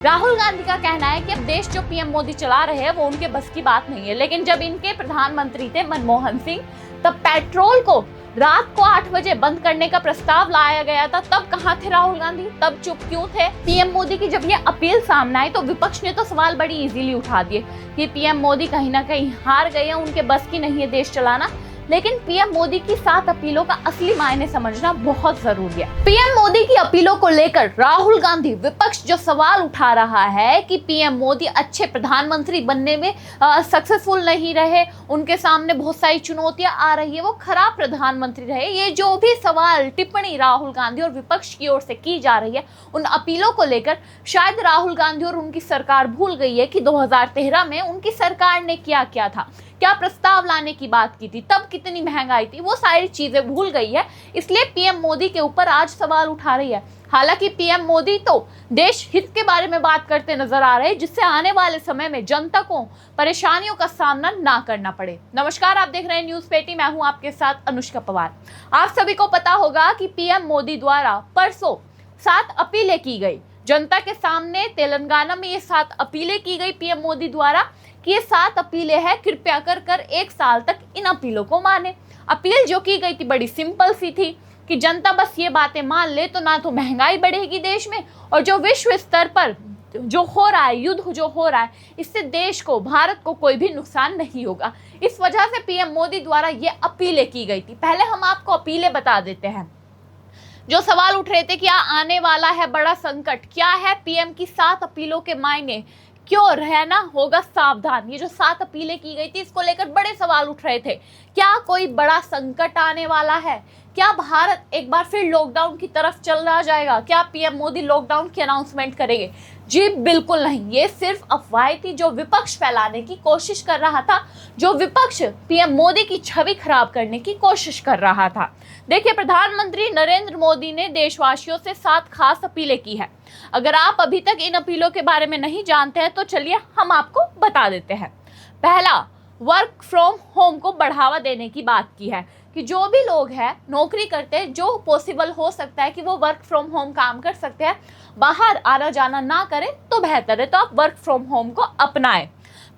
राहुल गांधी का कहना है कि अब देश जो पीएम मोदी चला रहे हैं वो उनके बस की बात नहीं है, लेकिन जब इनके प्रधानमंत्री थे मनमोहन सिंह तब पेट्रोल को रात को 8 बजे बंद करने का प्रस्ताव लाया गया था। तब कहाँ थे राहुल गांधी? तब चुप क्यों थे? पीएम मोदी की जब ये अपील सामने आई तो विपक्ष ने तो सवाल बड़ी इजीली उठा दिए कि पीएम मोदी कहीं ना कहीं हार गए हैं, उनके बस की नहीं है देश चलाना। लेकिन पीएम मोदी की 7 अपीलों का असली मायने समझना बहुत जरूरी है। पीएम मोदी की अपीलों को लेकर राहुल गांधी विपक्ष जो सवाल उठा रहा है कि पीएम मोदी अच्छे प्रधानमंत्री बनने में सक्सेसफुल नहीं रहे, उनके सामने बहुत सारी चुनौतियां आ रही है, वो खराब प्रधानमंत्री रहे, ये जो भी सवाल टिप्पणी राहुल गांधी और विपक्ष की ओर से की जा रही है उन अपीलों को लेकर शायद राहुल गांधी और उनकी सरकार भूल गई है कि 2013 में उनकी सरकार ने क्या किया था, क्या प्रस्ताव लाने की बात की थी, तब कितनी महंगाई थी, वो सारी चीजें भूल गई है। इसलिए पीएम मोदी के ऊपर आज सवाल उठा रही है। हालांकि पीएम मोदी तो देश हित के बारे में बात करते नजर आ रहे हैं, जिससे आने वाले समय में जनता को परेशानियों का सामना ना करना पड़े। नमस्कार, आप देख रहे हैं न्यूज पेटी, मैं हूं आपके साथ अनुष्का पवार। आप सभी को पता होगा कि पीएम मोदी द्वारा परसों 7 अपीलें की गई जनता के सामने। तेलंगाना में ये 7 अपीलें की गई पीएम मोदी द्वारा कि ये 7 अपीलें हैं, कृपया कर 1 साल तक इन अपीलों को माने। अपील जो की गई थी बड़ी सिंपल सी थी कि जनता बस ये बातें मान ले तो ना तो महंगाई बढ़ेगी देश में, और जो विश्व स्तर पर जो हो रहा है, युद्ध जो हो रहा है, इससे देश को, भारत को कोई भी नुकसान नहीं होगा। इस वजह से पीएम मोदी द्वारा ये अपीलें की गई थी। पहले हम आपको अपीलें बता देते हैं। जो सवाल उठ रहे थे क्या आने वाला है बड़ा संकट, क्या है पीएम की 7 अपीलों के मायने, क्यों रहना होगा सावधान, ये जो 7 अपीलें की गई थी इसको लेकर बड़े सवाल उठ रहे थे। क्या कोई बड़ा संकट आने वाला है? क्या भारत एक बार फिर लॉकडाउन की तरफ चल रहा जाएगा? क्या पीएम मोदी लॉकडाउन की अनाउंसमेंट करेंगे? जी बिल्कुल नहीं, ये सिर्फ अफवाहें थी जो विपक्ष फैलाने की कोशिश कर रहा था, जो विपक्ष पीएम मोदी की छवि खराब करने की कोशिश कर रहा था। देखिए, प्रधानमंत्री नरेंद्र मोदी ने देशवासियों से 7 खास अपीलें की है। अगर आप अभी तक इन अपीलों के बारे में नहीं जानते हैं तो चलिए हम आपको बता देते हैं। पहला, वर्क फ्रॉम होम को बढ़ावा देने की बात की है कि जो भी लोग हैं नौकरी करते हैं, जो पॉसिबल हो सकता है कि वो वर्क फ्रॉम होम काम कर सकते हैं, बाहर आना जाना ना करें तो बेहतर है, तो आप वर्क फ्रॉम होम को अपनाएं।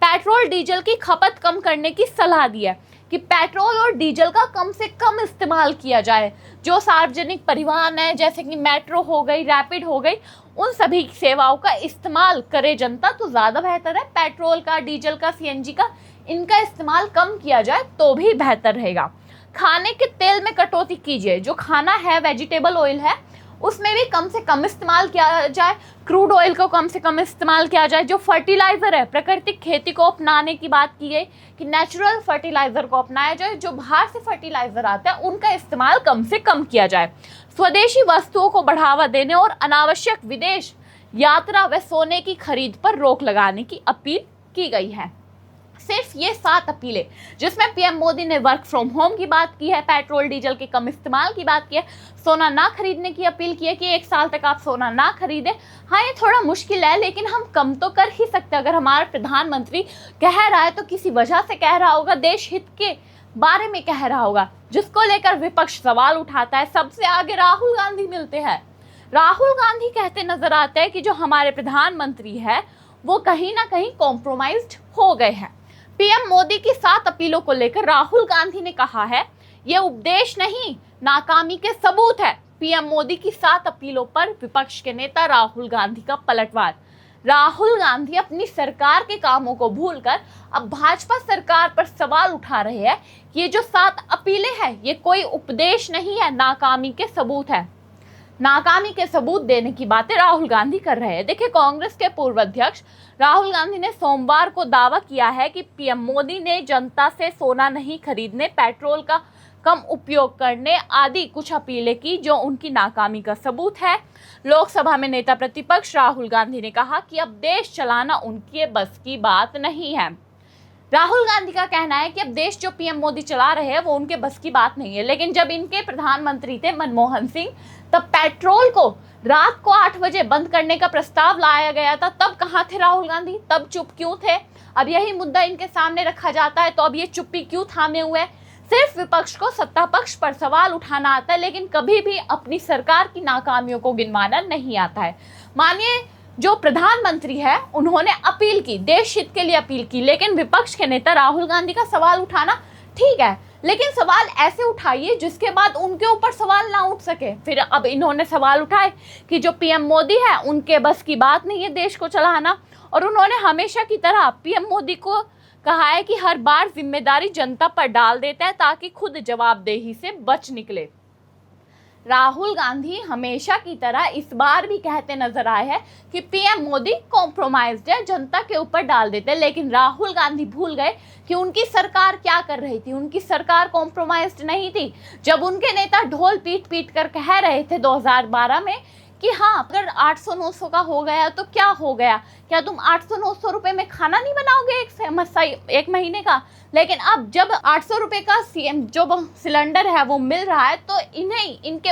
पेट्रोल डीजल की खपत कम करने की सलाह दी है कि पेट्रोल और डीजल का कम से कम इस्तेमाल किया जाए। जो सार्वजनिक परिवहन है जैसे कि मेट्रो हो गई, रैपिड हो गई, उन सभी सेवाओं का इस्तेमाल करे जनता तो ज़्यादा बेहतर है। पेट्रोल का, डीजल का, सीएनजी का, इनका इस्तेमाल कम किया जाए तो भी बेहतर रहेगा। खाने के तेल में कटौती कीजिए। जो खाना है, वेजिटेबल ऑयल है, उसमें भी कम से कम इस्तेमाल किया जाए। क्रूड ऑयल को कम से कम इस्तेमाल किया जाए। जो फर्टिलाइज़र है, प्राकृतिक खेती को अपनाने की बात की गई कि नेचुरल फर्टिलाइज़र को अपनाया जाए। जो बाहर से फर्टिलाइज़र आता है उनका इस्तेमाल कम से कम किया जाए। स्वदेशी वस्तुओं को बढ़ावा देने और अनावश्यक विदेश यात्रा व सोने की खरीद पर रोक लगाने की अपील की गई है। सिर्फ ये 7 अपीलें, जिसमें पीएम मोदी ने वर्क फ्रॉम होम की बात की है, पेट्रोल डीजल के कम इस्तेमाल की बात की है, सोना ना खरीदने की अपील की है कि 1 साल तक आप सोना ना खरीदें। हाँ, ये थोड़ा मुश्किल है लेकिन हम कम तो कर ही सकते हैं। अगर हमारा प्रधानमंत्री कह रहा है तो किसी वजह से कह रहा होगा, देश हित के बारे में कह रहा होगा, जिसको लेकर विपक्ष सवाल उठाता है। सबसे आगे राहुल गांधी मिलते हैं। राहुल गांधी कहते नजर आते हैं कि जो हमारे प्रधानमंत्री है वो कहीं ना कहीं कॉम्प्रोमाइज्ड हो गए हैं। पीएम मोदी की 7 अपीलों को लेकर राहुल गांधी ने कहा है, ये उपदेश नहीं नाकामी के सबूत है। पीएम मोदी की 7 अपीलों पर विपक्ष के नेता राहुल गांधी का पलटवार। राहुल गांधी अपनी सरकार के कामों को भूलकर अब भाजपा सरकार पर सवाल उठा रहे हैं कि ये जो 7 अपीलें हैं ये कोई उपदेश नहीं है, नाकामी के सबूत है। नाकामी के सबूत देने की बातें राहुल गांधी कर रहे हैं। देखिए, कांग्रेस के पूर्व अध्यक्ष राहुल गांधी ने सोमवार को दावा किया है कि पीएम मोदी ने जनता से सोना नहीं खरीदने, पेट्रोल का कम उपयोग करने आदि कुछ अपीलें की जो उनकी नाकामी का सबूत है। लोकसभा में नेता प्रतिपक्ष राहुल गांधी ने कहा कि अब देश चलाना उनके बस की बात नहीं है। राहुल गांधी का कहना है कि अब देश जो पीएम मोदी चला रहे हैं वो उनके बस की बात नहीं है, लेकिन जब इनके प्रधानमंत्री थे मनमोहन सिंह तब पेट्रोल को रात को 8 बजे बंद करने का प्रस्ताव लाया गया था। तब कहाँ थे राहुल गांधी? तब चुप क्यों थे? अब यही मुद्दा इनके सामने रखा जाता है तो अब ये चुप्पी क्यों थामे हुए? सिर्फ विपक्ष को सत्ता पक्ष पर सवाल उठाना आता है लेकिन कभी भी अपनी सरकार की नाकामियों को गिनवाना नहीं आता है। मानिए जो प्रधानमंत्री है उन्होंने अपील की, देश हित के लिए अपील की, लेकिन विपक्ष के नेता राहुल गांधी का सवाल उठाना ठीक है, लेकिन सवाल ऐसे उठाइए जिसके बाद उनके ऊपर सवाल ना उठ सके। फिर अब इन्होंने सवाल उठाए कि जो पीएम मोदी है उनके बस की बात नहीं है देश को चलाना, और उन्होंने हमेशा की तरह पीएम मोदी को कहा है कि हर बार जिम्मेदारी जनता पर डाल देता है ताकि खुद जवाबदेही से बच निकले। राहुल गांधी हमेशा की तरह इस बार भी कहते नजर आए हैं कि पीएम मोदी कॉम्प्रोमाइज्ड है, जनता के ऊपर डाल देते हैं, लेकिन राहुल गांधी भूल गए कि उनकी सरकार क्या कर रही थी। उनकी सरकार कॉम्प्रोमाइज्ड नहीं थी। जब उनके नेता ढोल पीट पीट कर कह रहे थे 2012 में कि हाँ अगर 800-900 का हो गया तो क्या हो गया, क्या तुम 800-900 रुपए में खाना नहीं बनाओगे एक महीने का, लेकिन अब जब 800 रुपए का जो सिलेंडर है वो मिल रहा है तो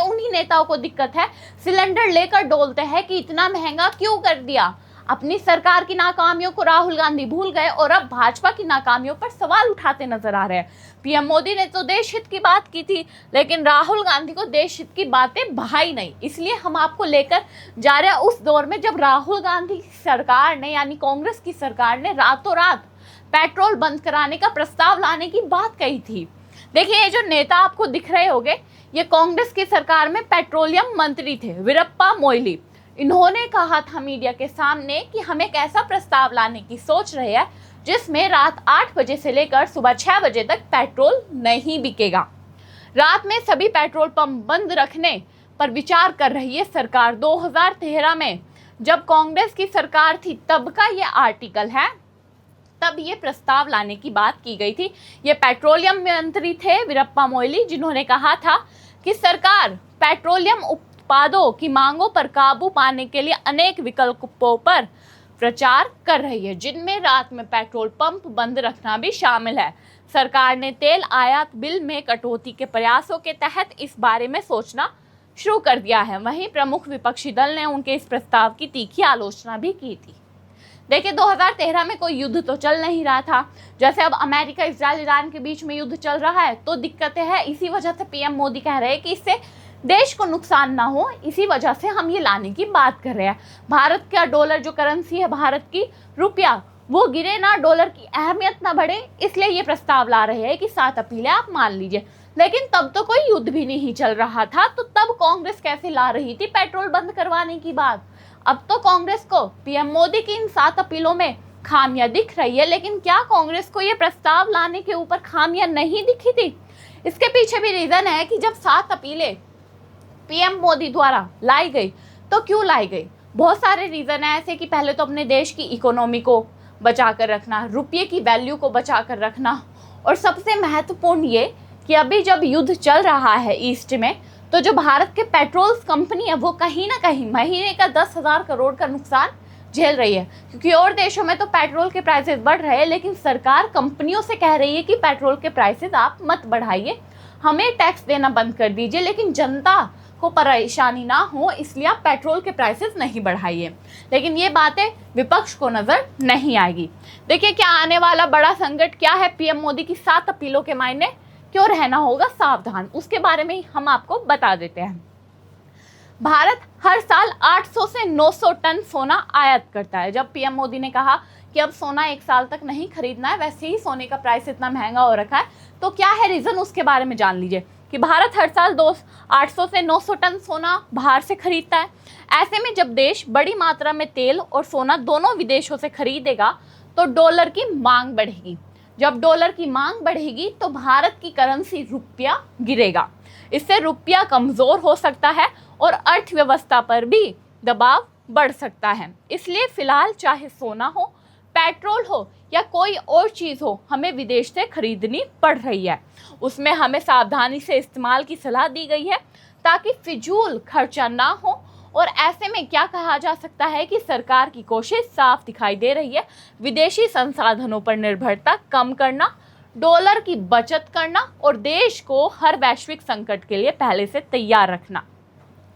उन्हीं नेताओं को दिक्कत है, सिलेंडर लेकर डोलते हैं कि इतना महंगा क्यों कर दिया। अपनी सरकार की नाकामियों को राहुल गांधी भूल गए और अब भाजपा की नाकामियों पर सवाल उठाते नजर आ रहे हैं। पीएम मोदी ने तो देश हित की बात की थी, लेकिन राहुल गांधी को देश हित की बातें भाई नहीं। इसलिए हम आपको लेकर जा रहे हैं उस दौर में जब राहुल गांधी सरकार ने यानी कांग्रेस की सरकार ने रातों रात पेट्रोल बंद कराने का प्रस्ताव लाने की बात कही थी। देखिए ये जो नेता आपको दिख रहे होंगे ये कांग्रेस की सरकार में पेट्रोलियम मंत्री थे, वीरप्पा मोइली। इन्होंने कहा था मीडिया के सामने कि हम एक ऐसा प्रस्ताव लाने की सोच रहे हैं जिसमें रात 8 बजे से लेकर सुबह 6 बजे तक पेट्रोल नहीं बिकेगा। रात में सभी पेट्रोल पंप बंद रखने पर विचार कर रही है सरकार। 2013 में जब कांग्रेस की सरकार थी तब का ये आर्टिकल है, तब ये प्रस्ताव लाने की बात की गई थी। ये पेट्रोलियम मंत्री थे वीरप्पा मोइली, जिन्होंने कहा था कि सरकार पेट्रोलियम उत्पादों की मांगों पर काबू पाने के लिए अनेक विकल्पों पर प्रचार कर रही है, जिनमें रात में पेट्रोल पंप बंद रखना भी शामिल है। सरकार ने तेल आयात बिल में कटौती के प्रयासों के तहत इस बारे में सोचना शुरू कर दिया है। वहीं प्रमुख विपक्षी दल ने उनके इस प्रस्ताव की तीखी आलोचना भी की थी। देखिए 2013 में कोई युद्ध तो चल नहीं रहा था, जैसे अब अमेरिका इजराइल ईरान के बीच में युद्ध चल रहा है, तो दिक्कतें हैं। इसी वजह से पीएम मोदी कह रहे हैं कि इससे देश को नुकसान ना हो, इसी वजह से हम ये लाने की बात कर रहे हैं। भारत का डॉलर जो करेंसी है, भारत की रुपया, वो गिरे ना, डॉलर की अहमियत ना बढ़े, इसलिए ये प्रस्ताव ला रहे हैं कि 7 अपीलें आप मान लीजिए। लेकिन तब तो कोई युद्ध भी नहीं चल रहा था, तो तब कांग्रेस कैसे ला रही थी पेट्रोल बंद करवाने की बात। अब तो कांग्रेस को पीएम मोदी की इन 7 अपीलों में खामियां दिख रही है, लेकिन क्या कांग्रेस को ये प्रस्ताव लाने के ऊपर खामियां नहीं दिखी थी? इसके पीछे भी रीजन है कि जब 7 अपीलें पीएम मोदी द्वारा लाई गई तो क्यों लाई गई। बहुत सारे रीजन है ऐसे कि पहले तो अपने देश की इकोनॉमी को बचा कर रखना, रुपये की वैल्यू को बचा कर रखना, और सबसे महत्वपूर्ण ये कि अभी जब युद्ध चल रहा है ईस्ट में, तो जो भारत के पेट्रोल कंपनी है वो कहीं ना कहीं महीने का 10,000 करोड़ का नुकसान झेल रही है, क्योंकि और देशों में तो पेट्रोल के प्राइसेस बढ़ रहे हैं, लेकिन सरकार कंपनियों से कह रही है कि पेट्रोल के प्राइसेस आप मत बढ़ाइए, हमें टैक्स देना बंद कर दीजिए, लेकिन जनता को परेशानी ना हो इसलिए आप पेट्रोल के प्राइसेस नहीं बढ़ाइए। लेकिन ये बातें विपक्ष को नजर नहीं आएगी। देखिए क्या आने वाला बड़ा संकट क्या है, पीएम मोदी की 7 अपीलों के मायने क्यों रहना होगा सावधान, उसके बारे में हम आपको बता देते हैं। भारत हर साल 800 से 900 टन सोना आयात करता है। जब पीएम मोदी ने कहा कि अब सोना 1 साल तक नहीं खरीदना है, वैसे ही सोने का प्राइस इतना महंगा हो रखा है, तो क्या है रीजन, उसके बारे में जान लीजिए कि भारत हर साल 800 से 900 टन सोना बाहर से खरीदता है। ऐसे में जब देश बड़ी मात्रा में तेल और सोना दोनों विदेशों से खरीदेगा तो डॉलर की मांग बढ़ेगी। जब डॉलर की मांग बढ़ेगी तो भारत की करेंसी रुपया गिरेगा। इससे रुपया कमज़ोर हो सकता है और अर्थव्यवस्था पर भी दबाव बढ़ सकता है। इसलिए फिलहाल चाहे सोना हो, पेट्रोल हो या कोई और चीज़ हो, हमें विदेश से खरीदनी पड़ रही है। उसमें हमें सावधानी से इस्तेमाल की सलाह दी गई है ताकि फिजूल खर्चा ना हो। और ऐसे में क्या कहा जा सकता है कि सरकार की कोशिश साफ दिखाई दे रही है, विदेशी संसाधनों पर निर्भरता कम करना, डॉलर की बचत करना और देश को हर वैश्विक संकट के लिए पहले से तैयार रखना।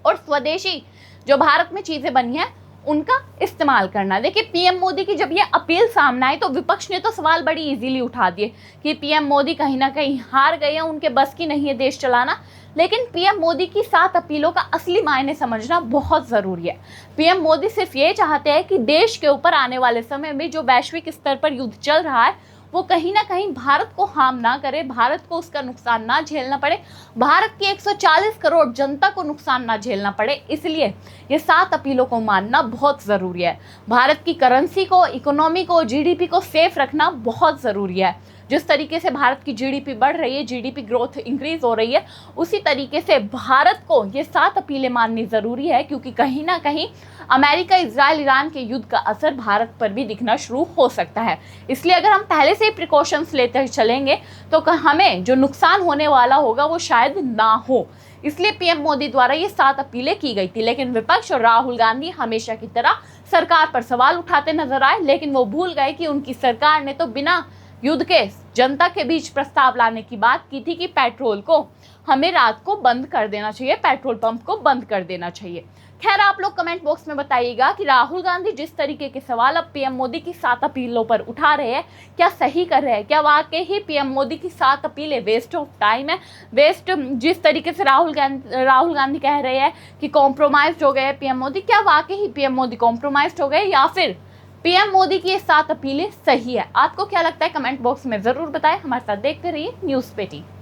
और स्वदेशी जो भारत में चीज़ें बनी हैं उनका इस्तेमाल करना। देखिए पीएम मोदी की जब ये अपील सामने आई तो विपक्ष ने तो सवाल बड़ी इजीली उठा दिए कि पीएम मोदी कहीं ना कहीं हार गए हैं, उनके बस की नहीं है देश चलाना। लेकिन पीएम मोदी की 7 अपीलों का असली मायने समझना बहुत जरूरी है। पीएम मोदी सिर्फ ये चाहते हैं कि देश के ऊपर आने वाले समय में जो वैश्विक स्तर पर युद्ध चल रहा है वो कहीं ना कहीं भारत को हार्म ना करे, भारत को उसका नुकसान ना झेलना पड़े, भारत की 140 करोड़ जनता को नुकसान ना झेलना पड़े। इसलिए ये 7 अपीलों को मानना बहुत ज़रूरी है। भारत की करेंसी को, इकोनॉमी को, जीडीपी को सेफ रखना बहुत ज़रूरी है। जिस तरीके से भारत की जीडीपी बढ़ रही है, जीडीपी ग्रोथ इंक्रीज हो रही है, उसी तरीके से भारत को ये 7 अपीलें माननी ज़रूरी है, क्योंकि कहीं ना कहीं अमेरिका, इजराइल, ईरान के युद्ध का असर भारत पर भी दिखना शुरू हो सकता है। इसलिए अगर हम पहले से ही प्रिकॉशंस लेते चलेंगे तो हमें जो नुकसान होने वाला होगा वो शायद ना हो। इसलिए पीएम मोदी द्वारा ये 7 अपीलें की गई थी। लेकिन विपक्ष और राहुल गांधी हमेशा की तरह सरकार पर सवाल उठाते नजर आए, लेकिन वो भूल गए कि उनकी सरकार ने तो बिना युद्ध के जनता के बीच प्रस्ताव लाने की बात की थी कि पेट्रोल को हमें रात को बंद कर देना चाहिए, पेट्रोल पंप को बंद कर देना चाहिए। खैर आप लोग कमेंट बॉक्स में बताइएगा कि राहुल गांधी जिस तरीके के सवाल अब पीएम मोदी की 7 अपीलों पर उठा रहे हैं, क्या सही कर रहे हैं? क्या वाकई ही पीएम मोदी की 7 अपीलें वेस्ट ऑफ टाइम है? वेस्ट जिस तरीके से राहुल गांधी कह रहे हैं कि कॉम्प्रोमाइज हो गए पीएम मोदी, क्या वाकई ही पीएम मोदी कॉम्प्रोमाइज हो गए या फिर पीएम मोदी की ये 7 अपीलें सही है? आपको क्या लगता है? कमेंट बॉक्स में जरूर बताएं। हमारे साथ देखते रहिए न्यूज़ पेटी।